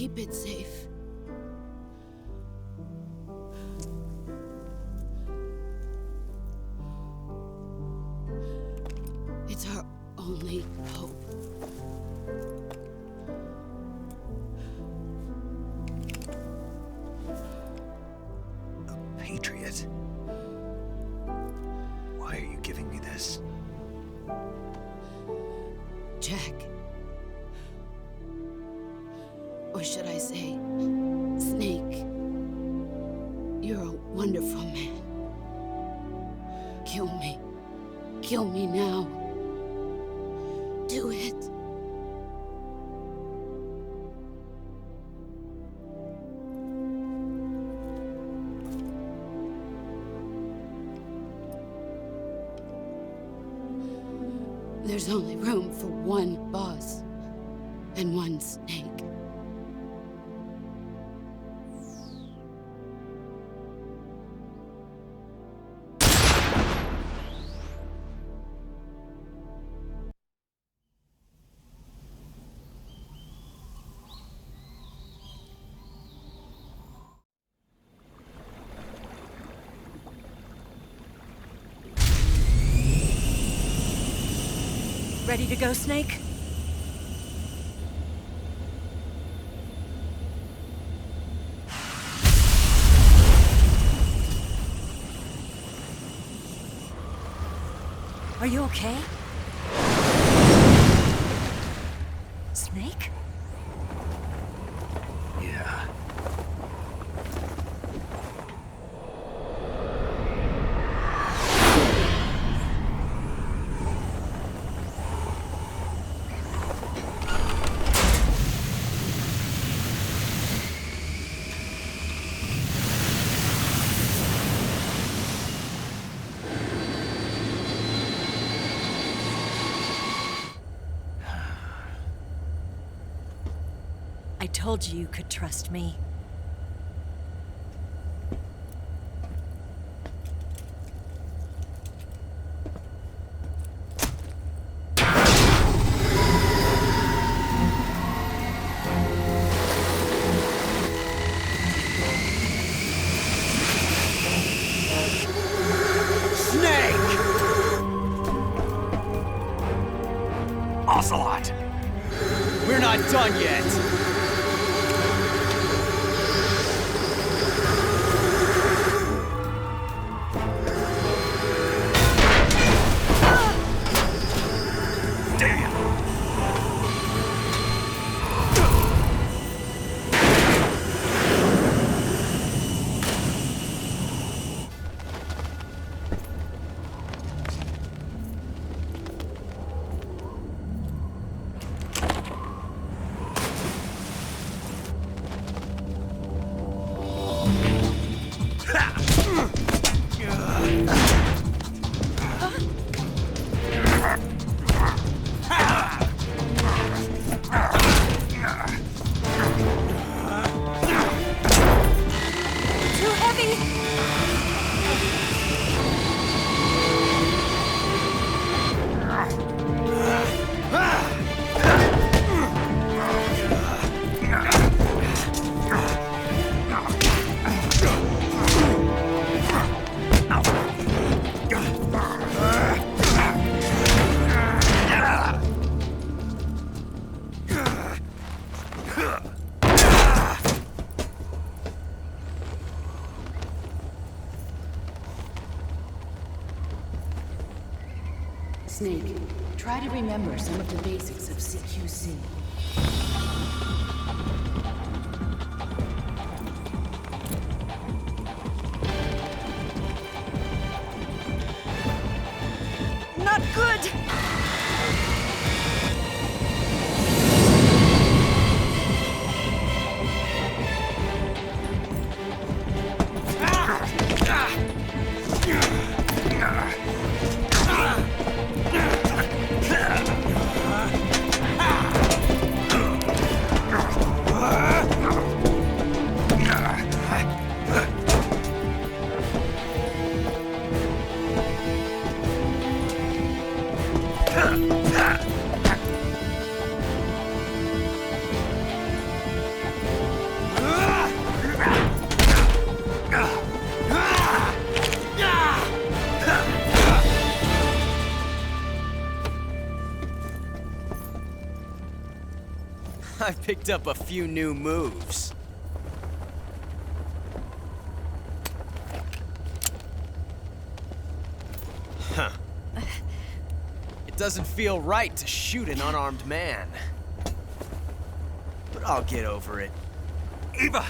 keep it safe. It's our only hope. A patriot? Why are you giving me this? Jack. Or should I say, Snake. You're a wonderful man. Kill me. Kill me now. Do it. There's only room for one boss and one snake. Ready to go, Snake? Are you okay? Snake? Yeah. I told you you could trust me. Snake! Ocelot! We're not done yet! Snake, try to remember some of the basics of CQC. Not good! I picked up a few new moves. Huh. It doesn't feel right to shoot an unarmed man. But I'll get over it. Eva!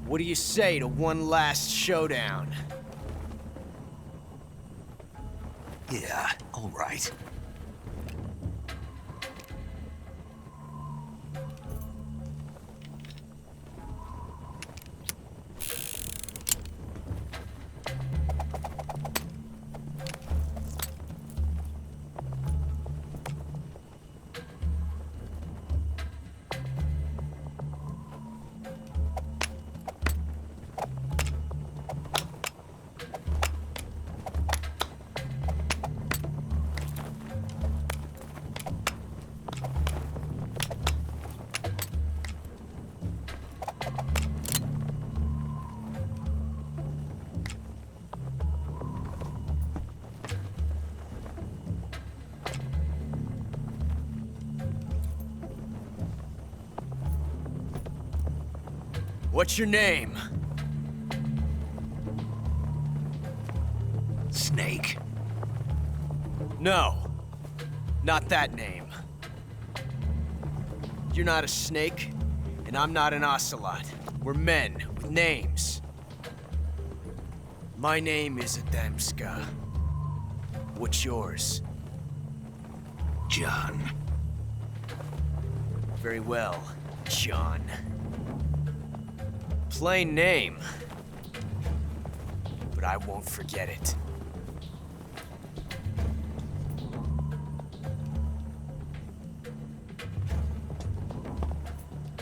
What do you say to one last showdown? Yeah, all right. What's your name? Snake. No, not that name. You're not a snake, and I'm not an ocelot. We're men with names. My name is Adamska. What's yours? John. Very well, John. Plain name, but I won't forget it.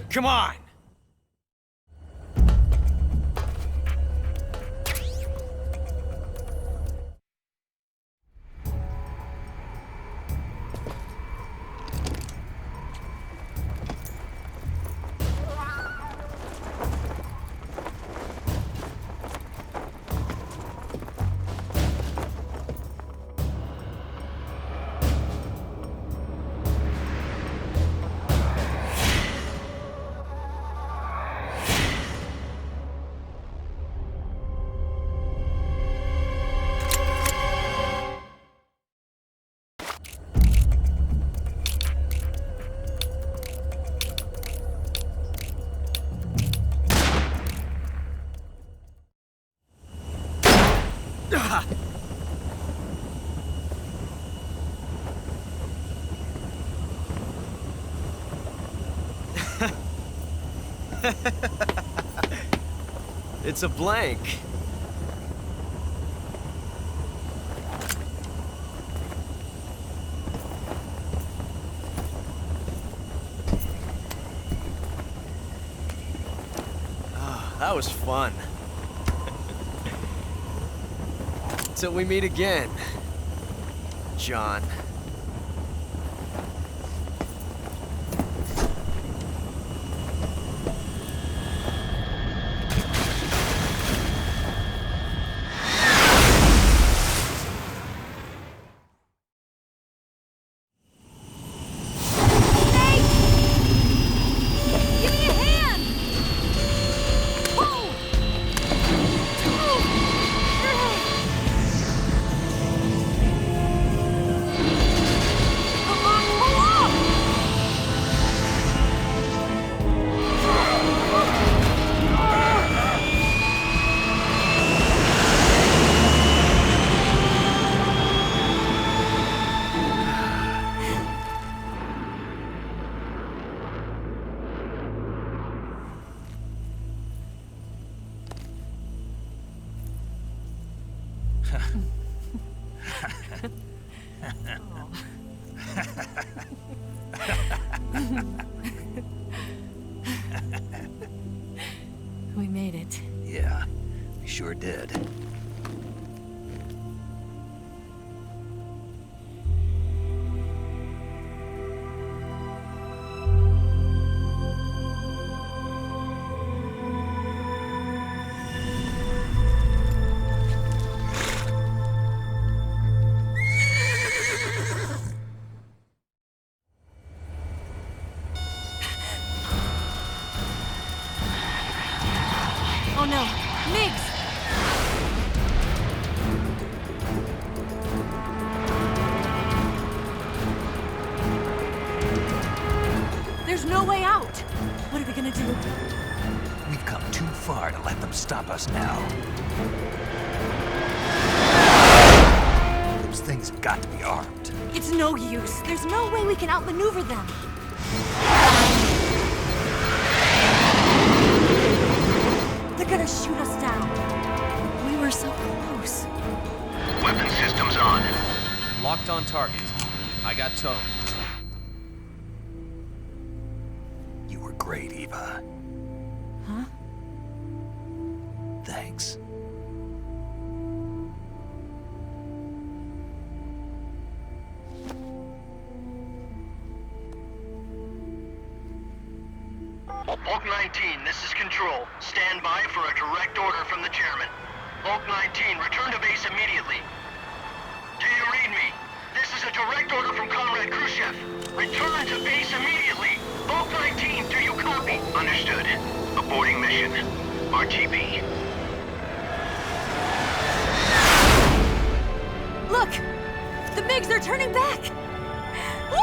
Come on! It's a blank. Oh, that was fun. Till we meet again, John. sure did. Oh no, Migs! There's no way out! What are we gonna do? We've come too far to let them stop us now. Those things have got to be armed. It's no use. There's no way we can outmaneuver them. They're gonna shoot us down. We were so close. Weapon systems on. Locked on target. I got tone. You were great, Eva. Huh? Thanks. Hulk 19, this is Control. Stand by for a direct order from the chairman. Hulk 19, return to base immediately. Do you read me? This is a direct order from Comrade Khrushchev. Return to base immediately. Hulk 19, do you copy? Understood. Aborting mission. RTB. Look! The MiGs are turning back! Woo!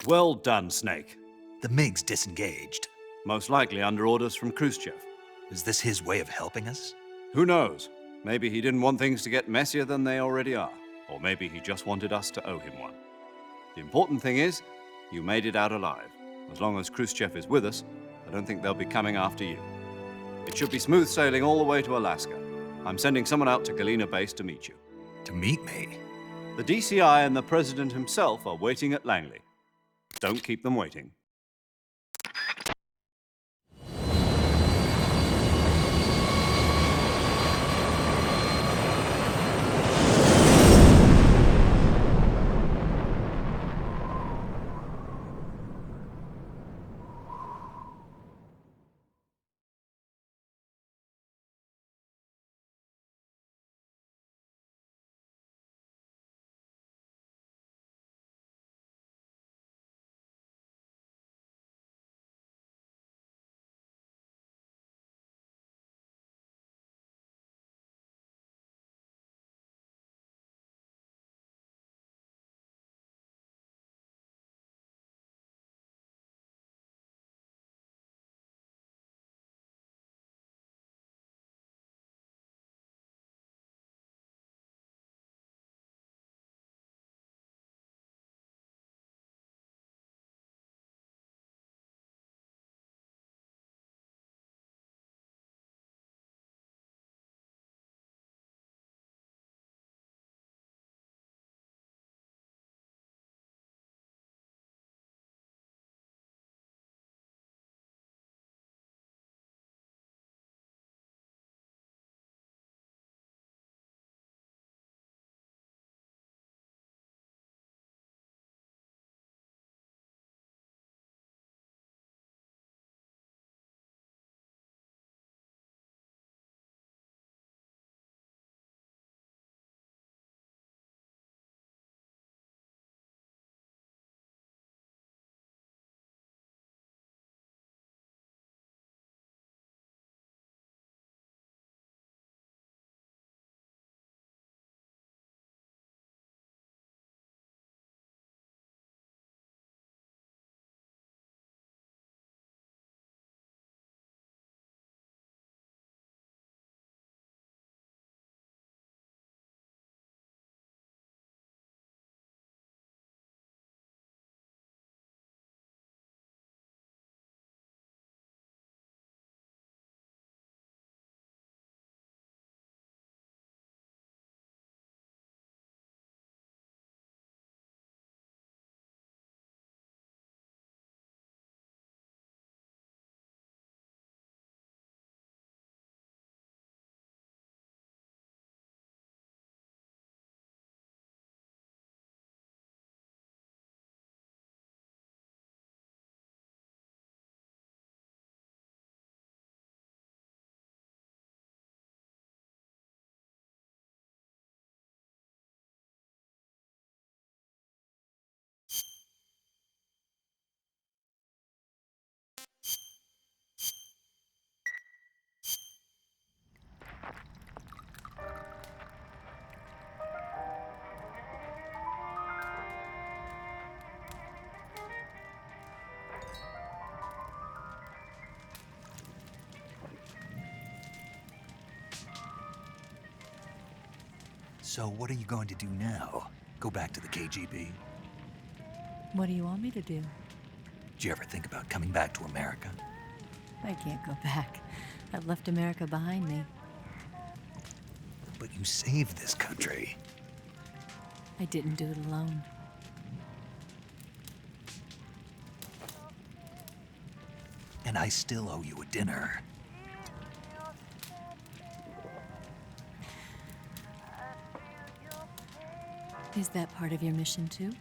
Well done, Snake. The MiGs disengaged. Most likely under orders from Khrushchev. Is this his way of helping us? Who knows? Maybe he didn't want things to get messier than they already are. Or maybe he just wanted us to owe him one. The important thing is, you made it out alive. As long as Khrushchev is with us, I don't think they'll be coming after you. It should be smooth sailing all the way to Alaska. I'm sending someone out to Galena Base to meet you. To meet me? The DCI and the President himself are waiting at Langley. Don't keep them waiting. So what are you going to do now? Go back to the KGB? What do you want me to do? Did you ever think about coming back to America? I can't go back. I've left America behind me. But you saved this country. I didn't do it alone. And I still owe you a dinner. Is that part of your mission too?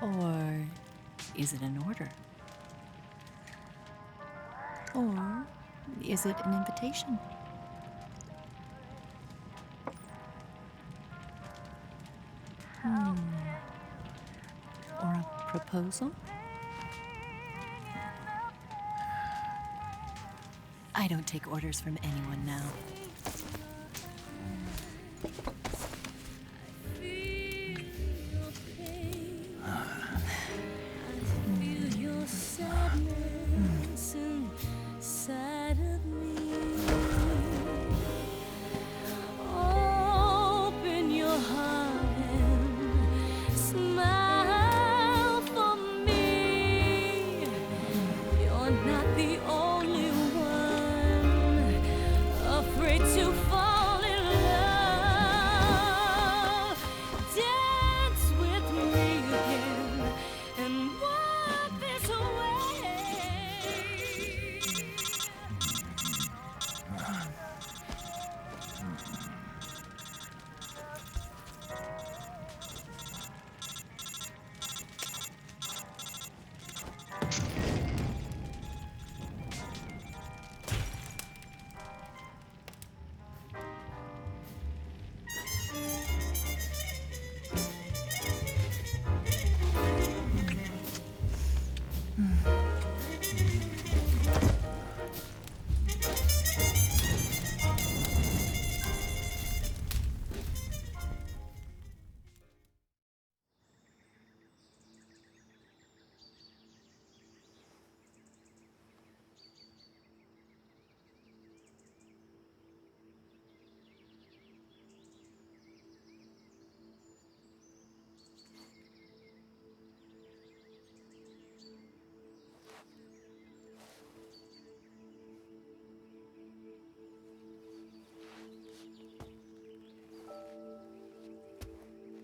Or is it an order? Or is it an invitation? Or a proposal? I don't take orders from anyone now.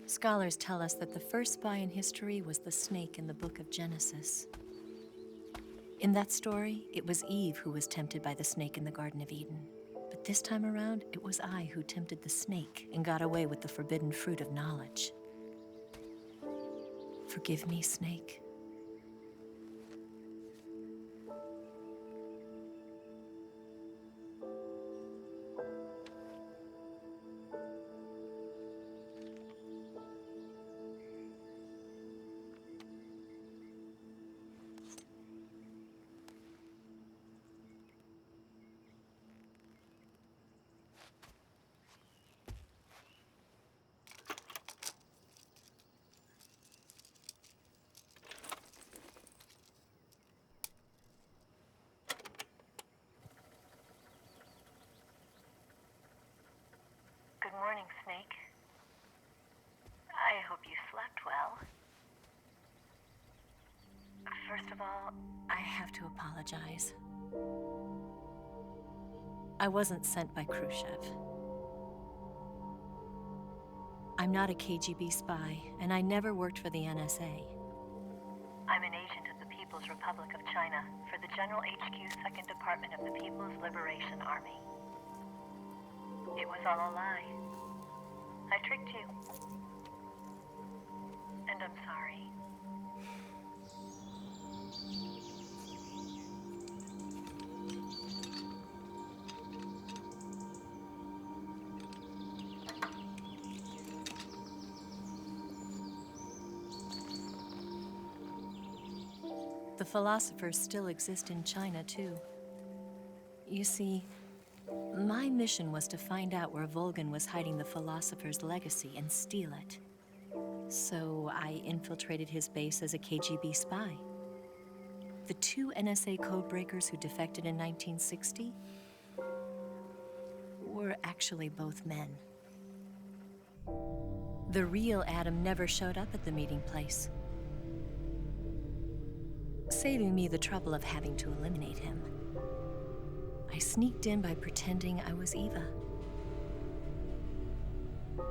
Scholars tell us that the first spy in history was the snake in the book of Genesis. In that story, it was Eve who was tempted by the snake in the Garden of Eden. But this time around, it was I who tempted the snake and got away with the forbidden fruit of knowledge. Forgive me, snake. Good morning, Snake. I hope you slept well. First of all, I have to apologize. I wasn't sent by Khrushchev. I'm not a KGB spy, and I never worked for the NSA. I'm an agent of the People's Republic of China for the General HQ 2nd Department of the People's Liberation Army. It was all a lie. I tricked you. And I'm sorry. The philosophers still exist in China, too. You see, my mission was to find out where Volgan was hiding the philosopher's legacy and steal it. So I infiltrated his base as a KGB spy. The 2 NSA codebreakers who defected in 1960 were actually both men. The real Adam never showed up at the meeting place, saving me the trouble of having to eliminate him. I sneaked in by pretending I was Eva.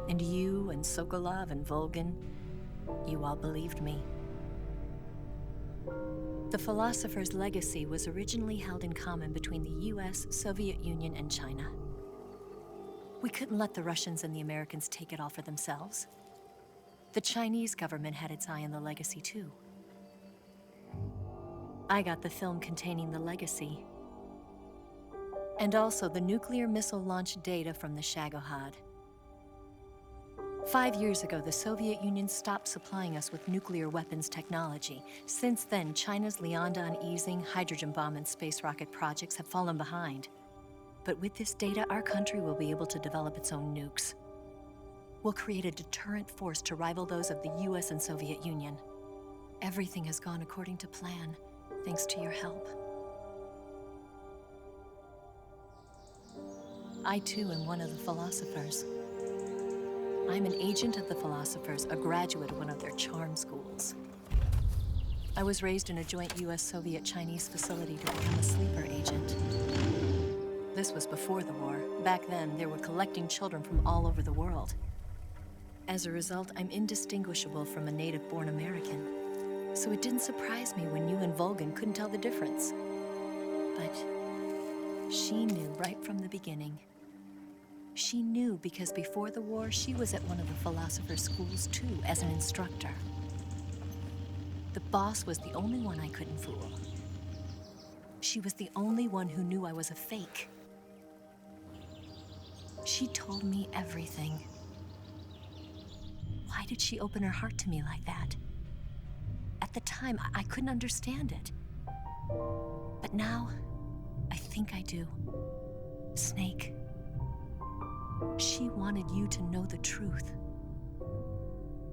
And you and Sokolov and Volgin, you all believed me. The philosopher's legacy was originally held in common between the US, Soviet Union, and China. We couldn't let the Russians and the Americans take it all for themselves. The Chinese government had its eye on the legacy too. I got the film containing the legacy, and also the nuclear missile launch data from the Shagohod. 5 years ago, the Soviet Union stopped supplying us with nuclear weapons technology. Since then, China's Liaodong easing, hydrogen bomb, and space rocket projects have fallen behind. But with this data, our country will be able to develop its own nukes. We'll create a deterrent force to rival those of the US and Soviet Union. Everything has gone according to plan, thanks to your help. I too am one of the philosophers. I'm an agent of the philosophers, a graduate of one of their charm schools. I was raised in a joint US-Soviet-Chinese facility to become a sleeper agent. This was before the war. Back then, they were collecting children from all over the world. As a result, I'm indistinguishable from a native-born American. So it didn't surprise me when you and Volgin couldn't tell the difference. But she knew right from the beginning. She knew because before the war, she was at one of the philosopher's schools too, as an instructor. The boss was the only one I couldn't fool. She was the only one who knew I was a fake. She told me everything. Why did she open her heart to me like that? At the time, I couldn't understand it. But now, I think I do. Snake. She wanted you to know the truth.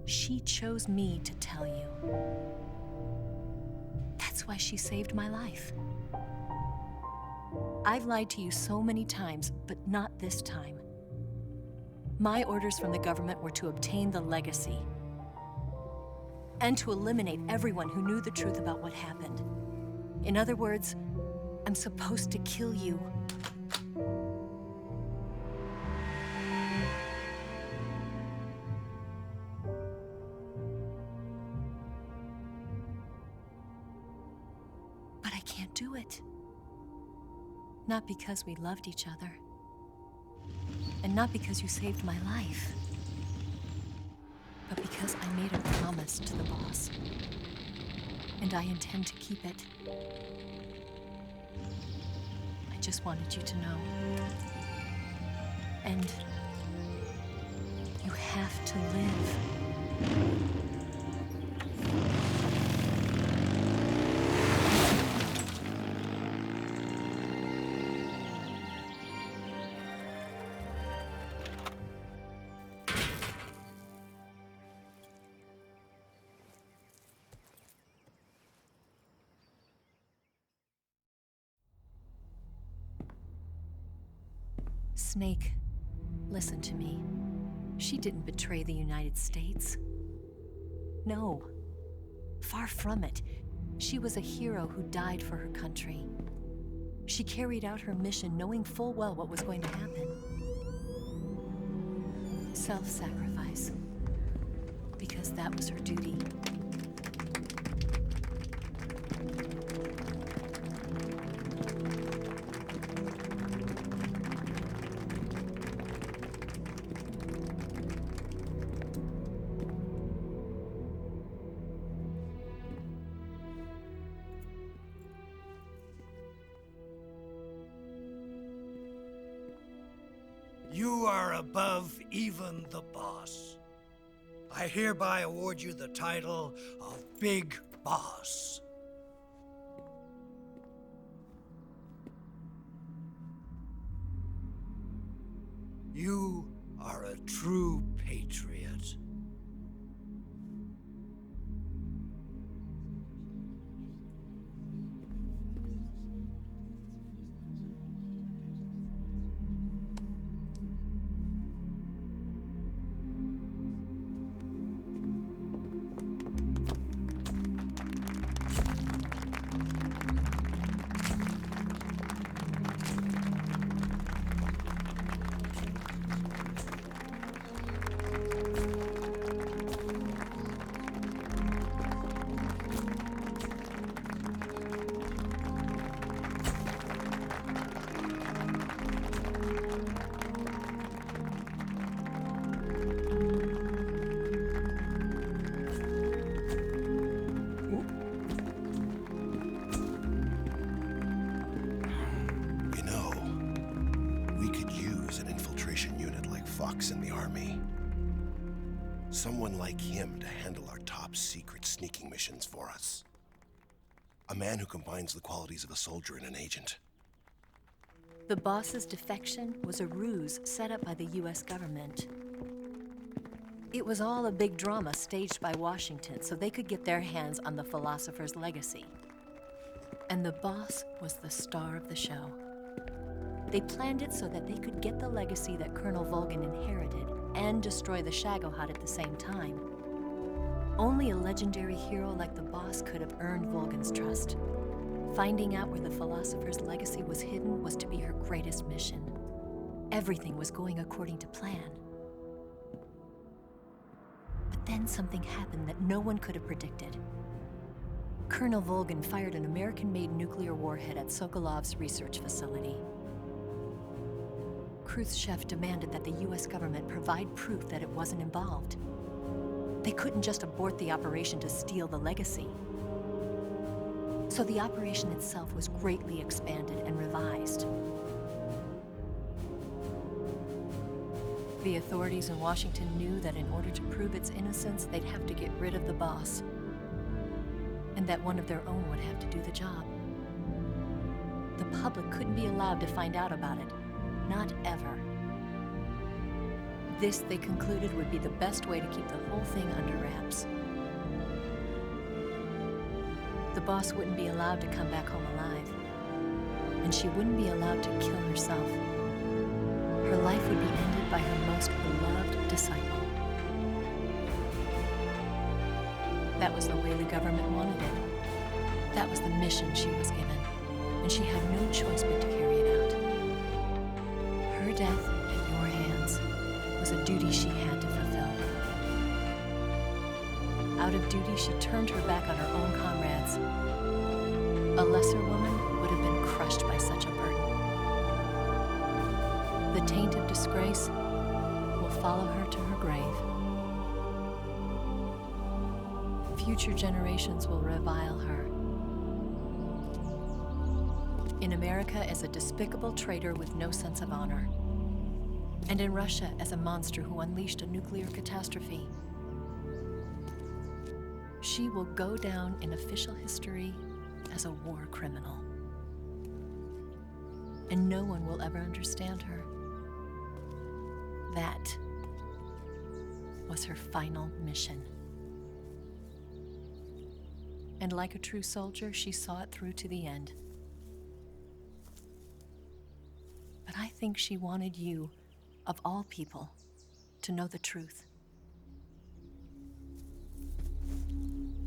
She chose me to tell you. That's why she saved my life. I've lied to you so many times, but not this time. My orders from the government were to obtain the legacy and to eliminate everyone who knew the truth about what happened. In other words, I'm supposed to kill you. But I can't do it. Not because we loved each other. And not because you saved my life. But because I made a promise to the boss. And I intend to keep it. I just wanted you to know. And you have to live. Snake, listen to me. She didn't betray the United States. No, far from it. She was a hero who died for her country. She carried out her mission knowing full well what was going to happen. Self-sacrifice. Because that was her duty. You are above even the boss. I hereby award you the title of Big Boss. You are a true patriot. box in the army. Someone like him to handle our top secret sneaking missions for us. A man who combines the qualities of a soldier and an agent. The boss's defection was a ruse set up by the US government. It was all a big drama staged by Washington so they could get their hands on the philosopher's legacy. And the boss was the star of the show. They planned it so that they could get the legacy that Colonel Volgin inherited and destroy the Shagohod at the same time. Only a legendary hero like the boss could have earned Volgin's trust. Finding out where the philosopher's legacy was hidden was to be her greatest mission. Everything was going according to plan. But then something happened that no one could have predicted. Colonel Volgin fired an American-made nuclear warhead at Sokolov's research facility. Khrushchev demanded that the US government provide proof that it wasn't involved. They couldn't just abort the operation to steal the legacy. So the operation itself was greatly expanded and revised. The authorities in Washington knew that in order to prove its innocence, they'd have to get rid of the boss, and that one of their own would have to do the job. The public couldn't be allowed to find out about it, not ever. This, they concluded, would be the best way to keep the whole thing under wraps. The boss wouldn't be allowed to come back home alive, and she wouldn't be allowed to kill herself. Her life would be ended by her most beloved disciple. That was the way the government wanted it. That was the mission she was given, and she had no choice but to carry it out. Her death at your hands was a duty she had to fulfill. Out of duty, she turned her back on her own comrades. A lesser woman would have been crushed by such a burden. The taint of disgrace will follow her to her grave. Future generations will revile her. In America as a despicable traitor with no sense of honor. And in Russia as a monster who unleashed a nuclear catastrophe. She will go down in official history as a war criminal. And no one will ever understand her. That was her final mission. And like a true soldier, she saw it through to the end. But I think she wanted you, of all people, to know the truth.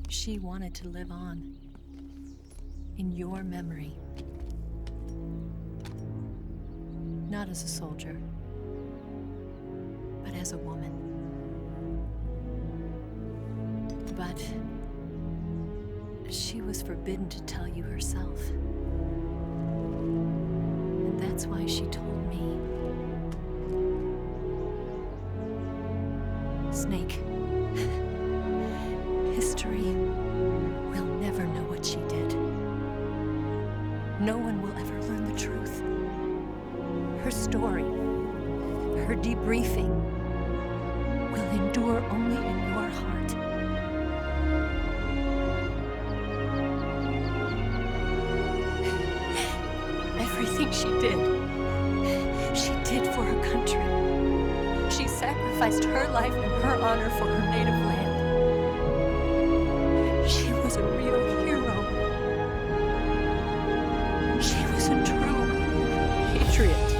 She wanted to live on in your memory. Not as a soldier, but as a woman. But she was forbidden to tell you herself. And that's why she told me. Snake, history will never know what she did. No one will ever learn the truth. Her story, her debriefing, will endure only in your heart. Everything she did for her country. She sacrificed her life and her honor for her native land. She was a real hero. She was a true patriot.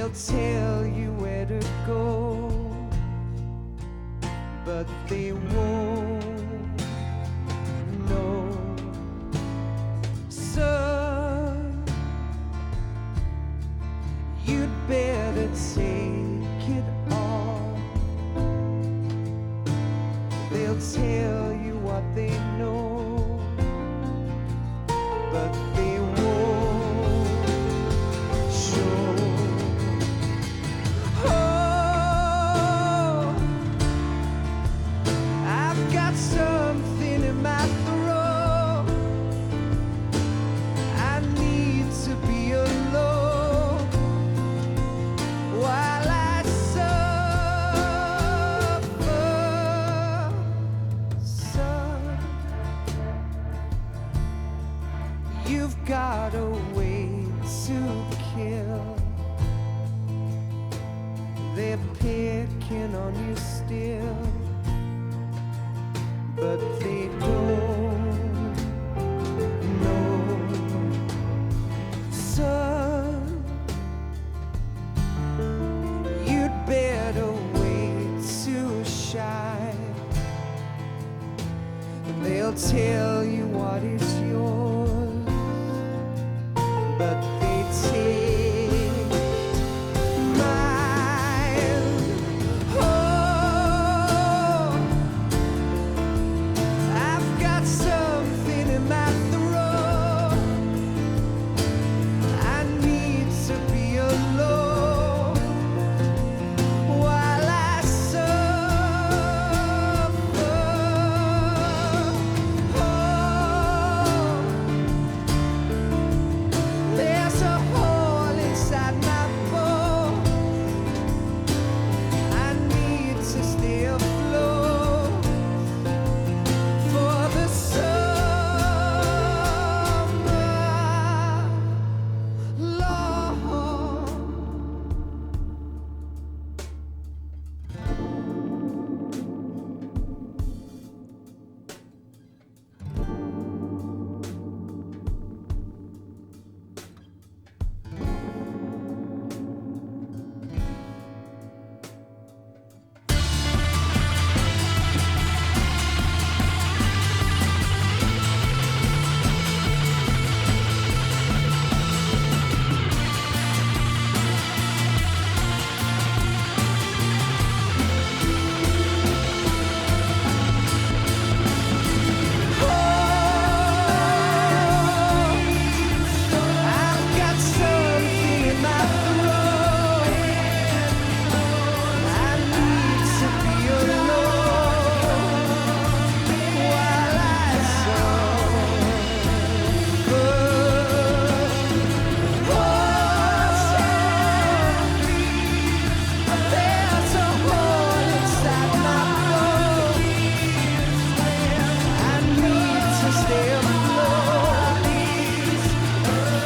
They'll tell you where to go, but they won't know. Son, you'd better take it all. They'll tell you what they know, but they won't show. Oh, I've got something in my throat. I need to be alone while I suffer. Son, you've got a way to kill. They're picking on you still, but they don't know. Son, you'd better wait to shine. They'll tell you what is yours, but they take mine. Oh, I've got something in my throat. I need to be alone while I suffer. Oh, there's a hole inside my bones. I need to stay afloat for the summer, Lord. I've got something in my throat. I need to be alone while I suffer. Oh, there's a hole inside my bones. I need to stay afloat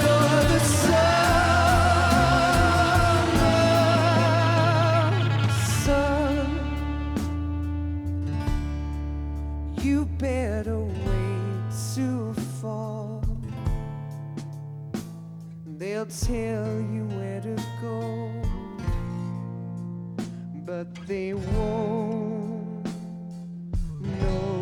for the summer. Son, you better wait to fall. They'll tell you where to go, but they won't know.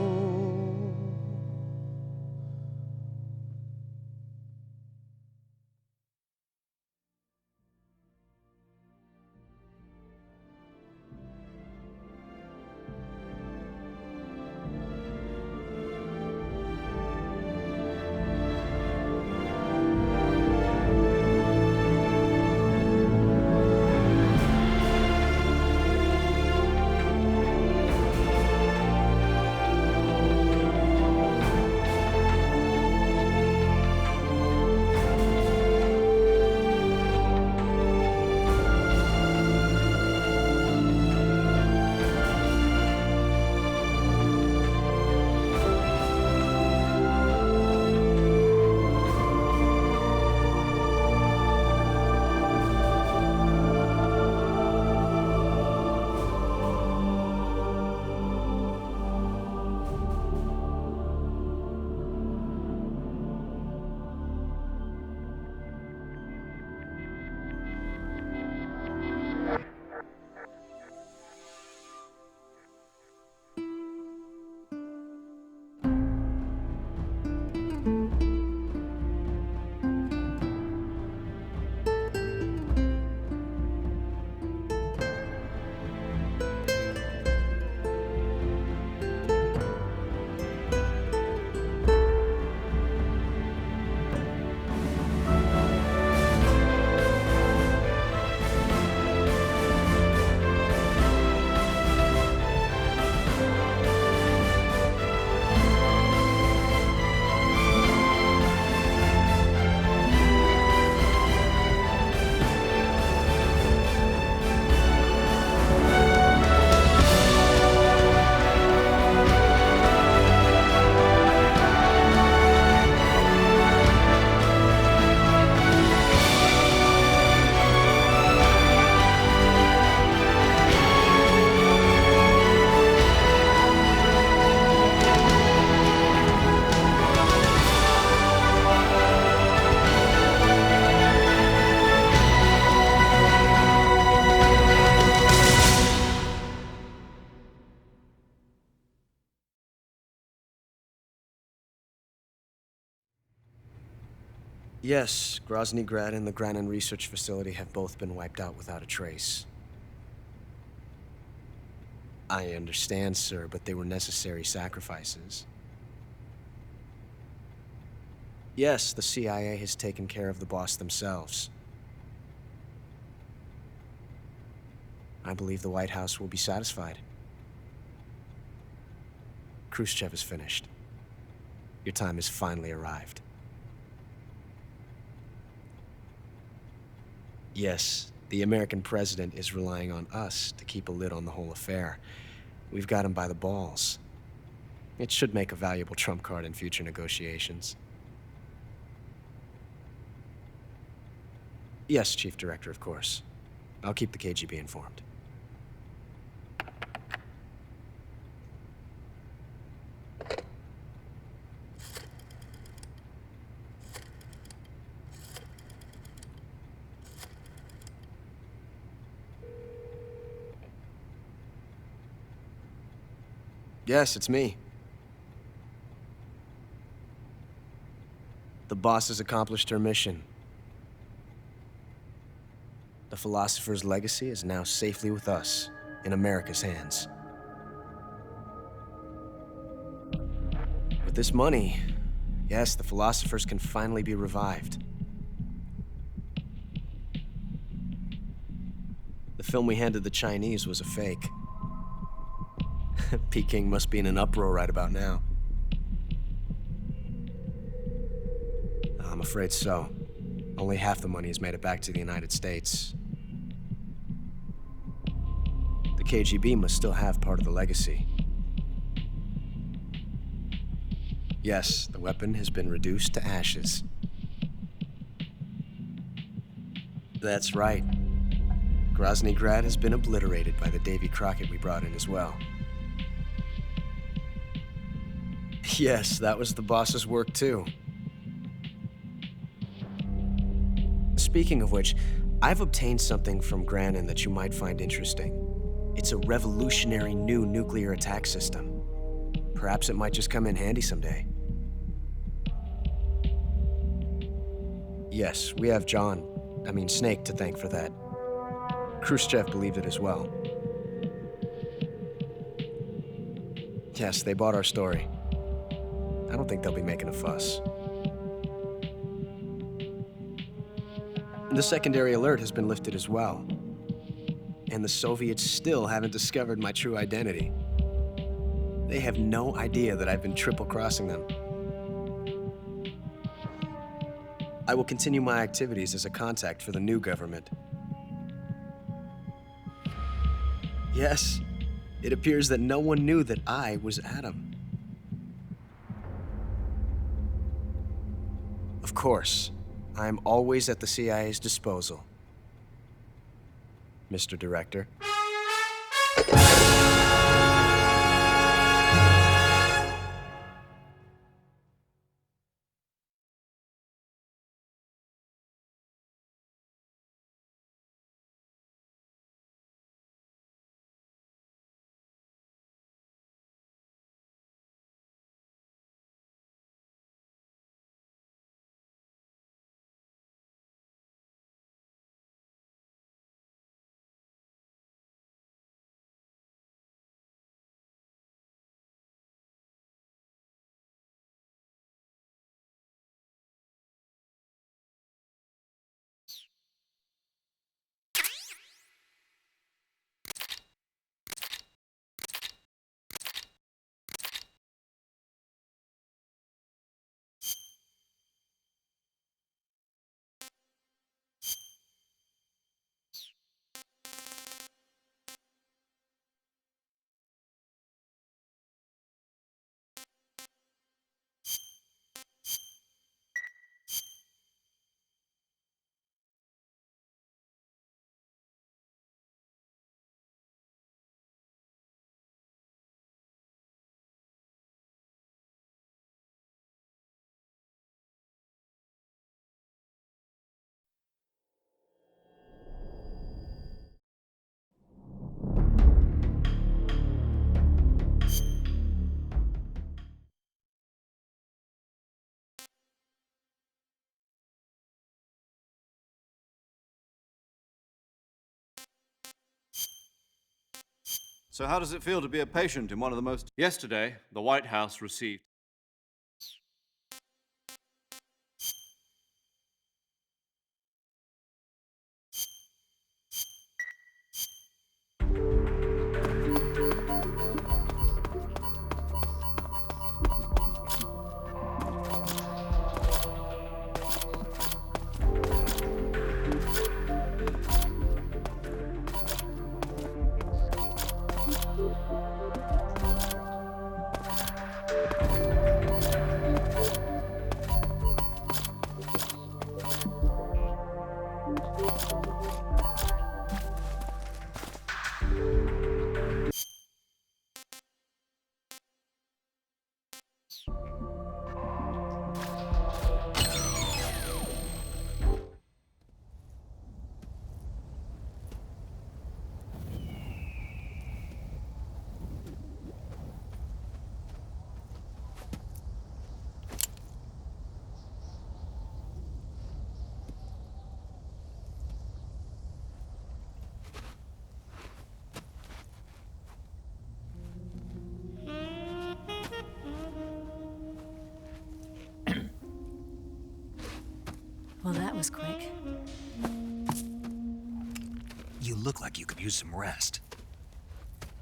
Yes, Grozny Grad and the Granin Research Facility have both been wiped out without a trace. I understand, sir, but they were necessary sacrifices. Yes, the CIA has taken care of the boss themselves. I believe the White House will be satisfied. Khrushchev is finished. Your time has finally arrived. Yes, the American president is relying on us to keep a lid on the whole affair. We've got him by the balls. It should make a valuable trump card in future negotiations. Yes, Chief Director, of course. I'll keep the KGB informed. Yes, it's me. The boss has accomplished her mission. The philosopher's legacy is now safely with us, in America's hands. With this money, yes, the philosophers can finally be revived. The film we handed the Chinese was a fake. Peking must be in an uproar right about now. I'm afraid so. Only half the money has made it back to the United States. The KGB must still have part of the legacy. Yes, the weapon has been reduced to ashes. That's right. Grozny Grad has been obliterated by the Davy Crockett we brought in as well. Yes, that was the boss's work too. Speaking of which, I've obtained something from Granin that you might find interesting. It's a revolutionary new nuclear attack system. Perhaps it might just come in handy someday. Yes, we have Snake to thank for that. Khrushchev believed it as well. Yes, they bought our story. I don't think they'll be making a fuss. The secondary alert has been lifted as well. And the Soviets still haven't discovered my true identity. They have no idea that I've been triple-crossing them. I will continue my activities as a contact for the new government. Yes, it appears that no one knew that I was Adam. Of course, I am always at the CIA's disposal, Mr. Director. So how does it feel to be a patient in one of the most... Yesterday, the White House received... Well, that was quick. You look like you could use some rest.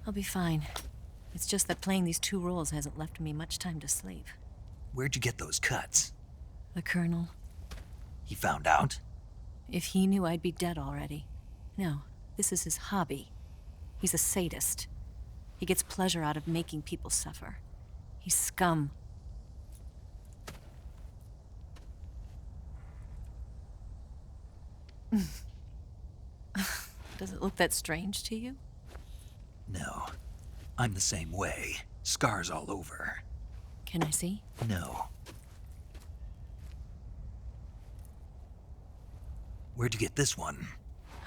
I'll be fine. It's just that playing these 2 roles hasn't left me much time to sleep. Where'd you get those cuts? The Colonel. He found out? If he knew, I'd be dead already. No, this is his hobby. He's a sadist. He gets pleasure out of making people suffer. He's scum. Does it look that strange to you? No. I'm the same way. Scars all over. Can I see? No. Where'd you get this one?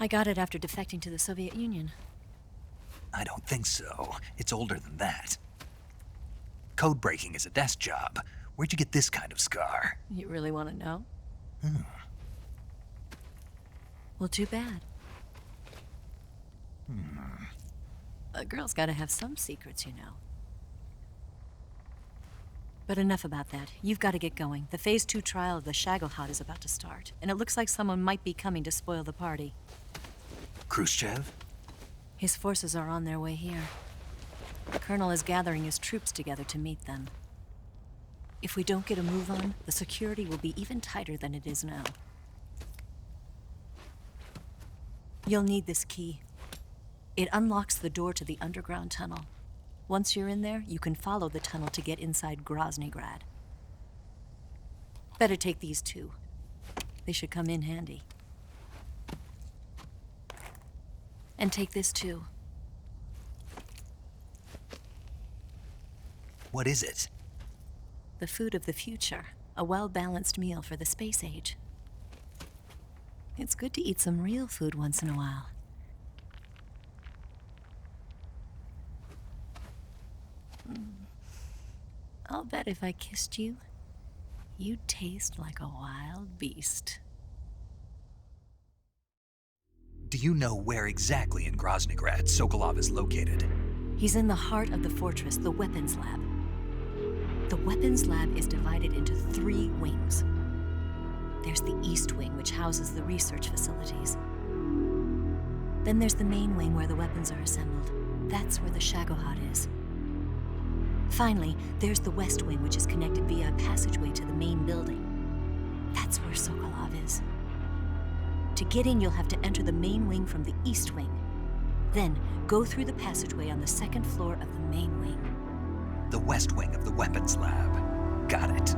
I got it after defecting to the Soviet Union. I don't think so. It's older than that. Code breaking is a desk job. Where'd you get this kind of scar? You really want to know? Well, too bad. A girl's gotta have some secrets, you know. But enough about that. You've got to get going. The Phase 2 trial of the Shagohod is about to start, and it looks like someone might be coming to spoil the party. Khrushchev? His forces are on their way here. The Colonel is gathering his troops together to meet them. If we don't get a move on, the security will be even tighter than it is now. You'll need this key. It unlocks the door to the underground tunnel. Once you're in there, you can follow the tunnel to get inside Groznygrad. Better take these 2. They should come in handy. And take this too. What is it? The food of the future. A well-balanced meal for the space age. It's good to eat some real food once in a while. I'll bet if I kissed you, you'd taste like a wild beast. Do you know where exactly in Groznygrad Sokolov is located? He's in the heart of the fortress, the weapons lab. The weapons lab is divided into 3 wings. There's the East Wing, which houses the research facilities. Then there's the main wing where the weapons are assembled. That's where the Shagohod is. Finally, there's the West Wing, which is connected via a passageway to the main building. That's where Sokolov is. To get in, you'll have to enter the main wing from the East Wing. Then, go through the passageway on the 2nd floor of the main wing. The West Wing of the weapons lab. Got it.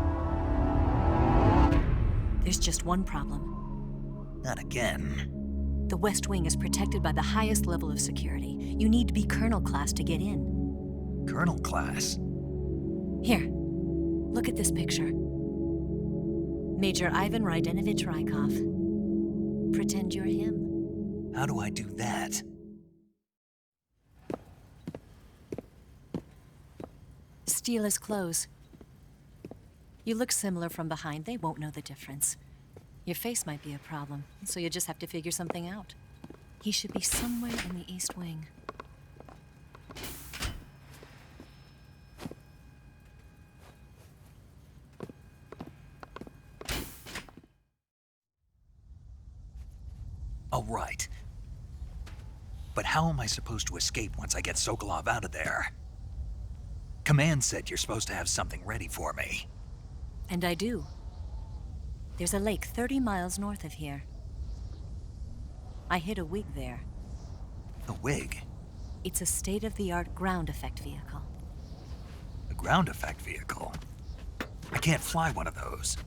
There's just one problem. Not again. The West Wing is protected by the highest level of security. You need to be Colonel class to get in. Colonel class? Here, look at this picture. Major Ivan Rydenovich Rykov. Pretend you're him. How do I do that? Steal his clothes. You look similar from behind. They won't know the difference. Your face might be a problem, so you just have to figure something out. He should be somewhere in the East Wing. Oh, right. But how am I supposed to escape once I get Sokolov out of there? Command said you're supposed to have something ready for me. And I do. There's a lake 30 miles north of here. I hid a wig there. A wig? It's a state-of-the-art ground effect vehicle. A ground effect vehicle? I can't fly one of those.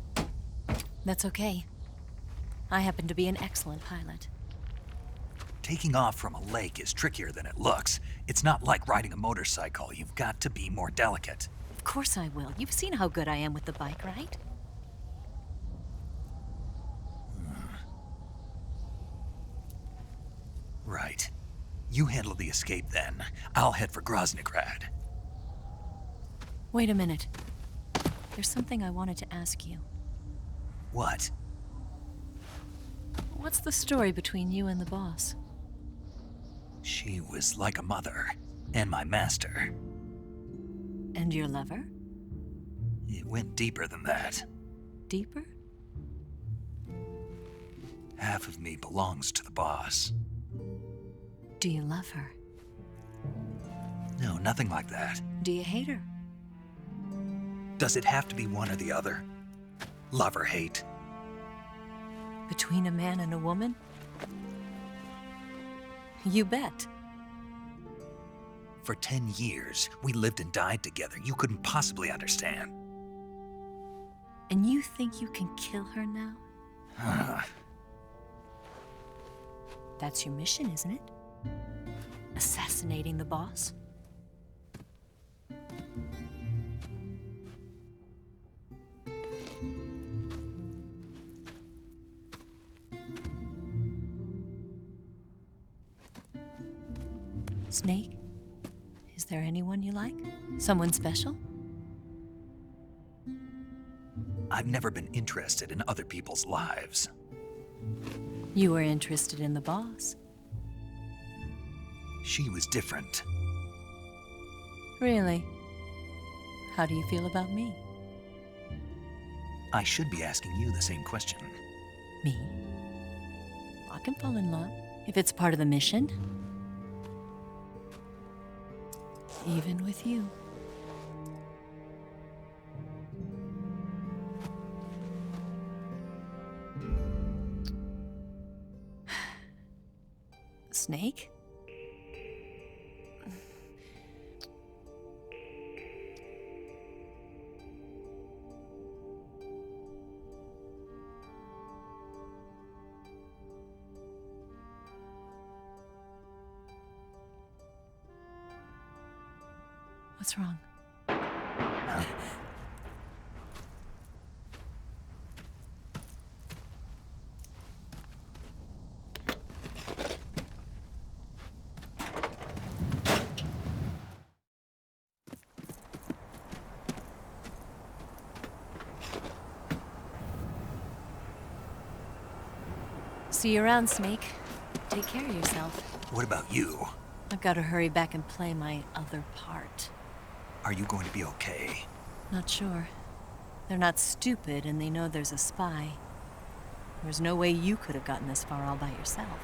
That's okay. I happen to be an excellent pilot. Taking off from a lake is trickier than it looks. It's not like riding a motorcycle. You've got to be more delicate. Of course I will. You've seen how good I am with the bike, right? Right. You handle the escape then. I'll head for Groznygrad. Wait a minute. There's something I wanted to ask you. What? What's the story between you and the boss? She was like a mother, and my master. And your lover? It went deeper than that. Deeper? Half of me belongs to the boss. Do you love her? No, nothing like that. Do you hate her? Does it have to be one or the other? Love or hate? Between a man and a woman? You bet. For 10 years, we lived and died together. You couldn't possibly understand. And you think you can kill her now? That's your mission, isn't it? Assassinating the boss? Snake? Is there anyone you like? Someone special? I've never been interested in other people's lives. You were interested in the boss. She was different. Really? How do you feel about me? I should be asking you the same question. Me? I can fall in love if it's part of the mission. Even with you. Snake? What's wrong? See you around, Snake. Take care of yourself. What about you? I've got to hurry back and play my other part. Are you going to be okay? Not sure. They're not stupid, and they know there's a spy. There's no way you could have gotten this far all by yourself.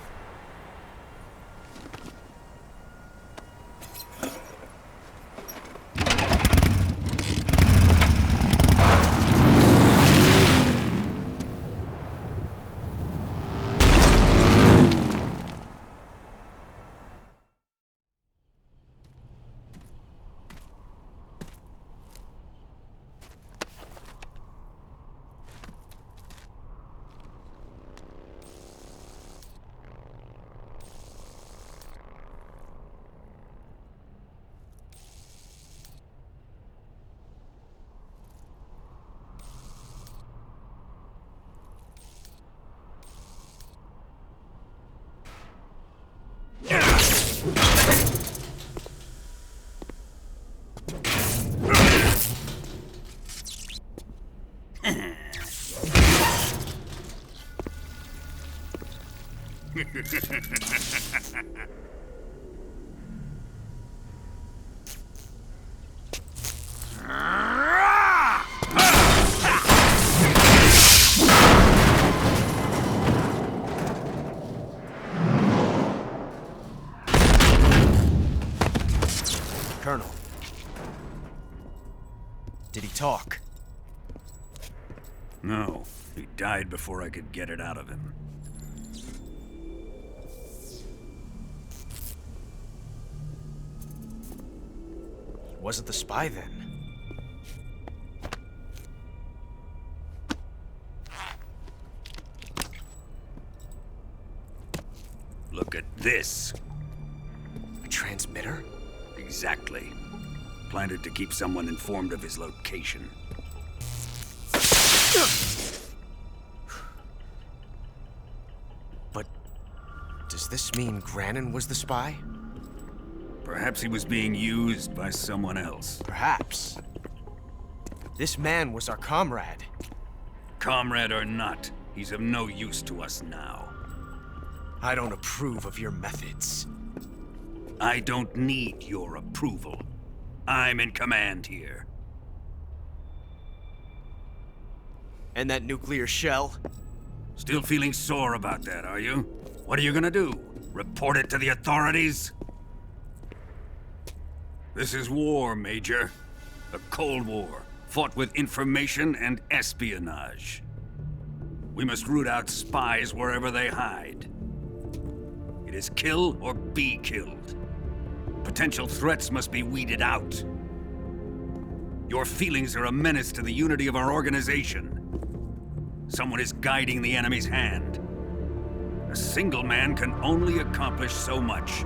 Colonel. Did he talk? No, he died before I could get it out of him. He wasn't the spy then. Look at this. A transmitter? Exactly. Planted to keep someone informed of his location. But does this mean Grannon was the spy? Perhaps he was being used by someone else. Perhaps. This man was our comrade. Comrade or not, he's of no use to us now. I don't approve of your methods. I don't need your approval. I'm in command here. And that nuclear shell? Still feeling sore about that, are you? What are you gonna do? Report it to the authorities? This is war, Major. A Cold War, fought with information and espionage. We must root out spies wherever they hide. It is kill or be killed. Potential threats must be weeded out. Your feelings are a menace to the unity of our organization. Someone is guiding the enemy's hand. A single man can only accomplish so much.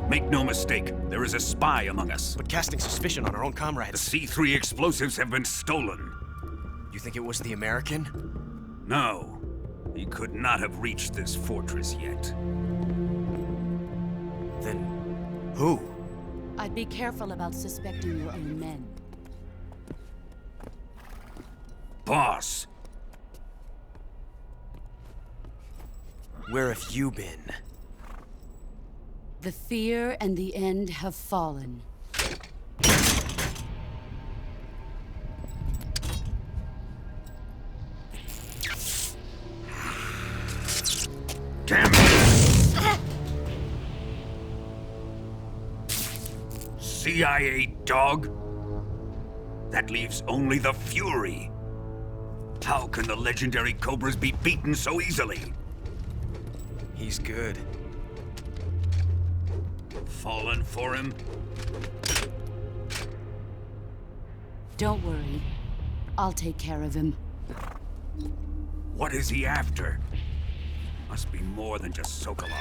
Make no mistake, there is a spy among us. But casting suspicion on our own comrades. The C3 explosives have been stolen. You think it was the American? No. He could not have reached this fortress yet. Then who? I'd be careful about suspecting your own men. Boss! Where have you been? The fear and the end have fallen. Damn it! CIA dog? That leaves only the Fury. How can the legendary Cobras be beaten so easily? He's good. Fallen for him? Don't worry. I'll take care of him. What is he after? Must be more than just Sokolov.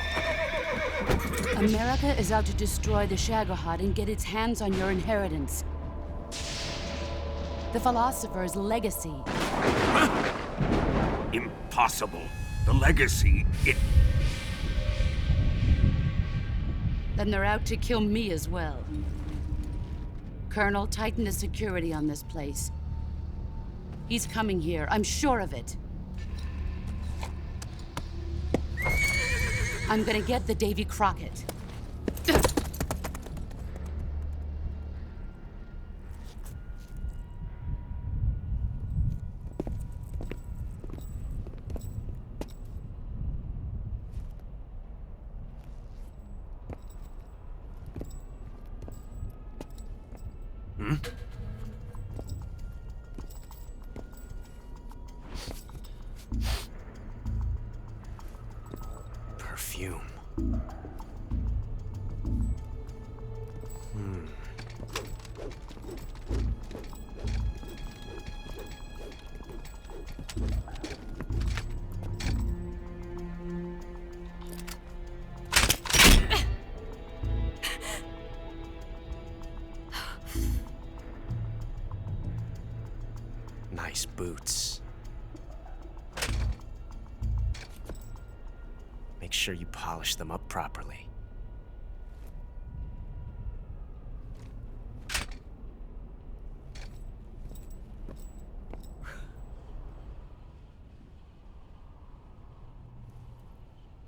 America is out to destroy the Shagohod and get its hands on your inheritance. The philosopher's legacy. Huh? Impossible. The legacy, Then they're out to kill me as well. Colonel, tighten the security on this place. He's coming here, I'm sure of it. I'm gonna get the Davy Crockett. Perfume. Nice boots. Make sure you polish them up properly.